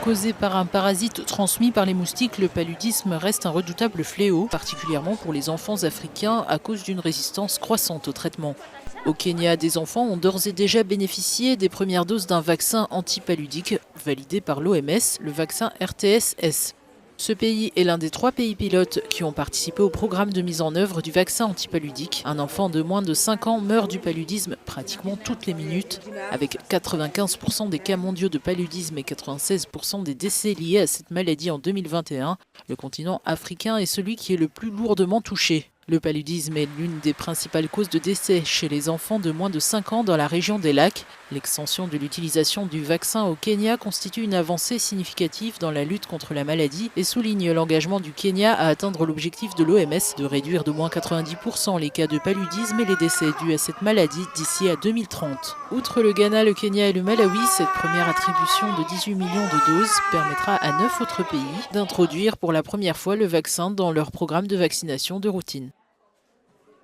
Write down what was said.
Causé par un parasite transmis par les moustiques, le paludisme reste un redoutable fléau, particulièrement pour les enfants africains à cause d'une résistance croissante au traitement. Au Kenya, des enfants ont d'ores et déjà bénéficié des premières doses d'un vaccin antipaludique validé par l'OMS, le vaccin RTS-S. Ce pays est l'un des 3 pays pilotes qui ont participé au programme de mise en œuvre du vaccin antipaludique. Un enfant de moins de 5 ans meurt du paludisme pratiquement toutes les minutes, avec 95% des cas mondiaux de paludisme et 96% des décès liés à cette maladie en 2021. Le continent africain est celui qui est le plus lourdement touché. Le paludisme est l'une des principales causes de décès chez les enfants de moins de 5 ans dans la région des lacs. L'extension de l'utilisation du vaccin au Kenya constitue une avancée significative dans la lutte contre la maladie et souligne l'engagement du Kenya à atteindre l'objectif de l'OMS de réduire d'au moins 90% les cas de paludisme et les décès dus à cette maladie d'ici à 2030. Outre le Ghana, le Kenya et le Malawi, cette première attribution de 18 millions de doses permettra à 9 autres pays d'introduire pour la première fois le vaccin dans leur programme de vaccination de routine.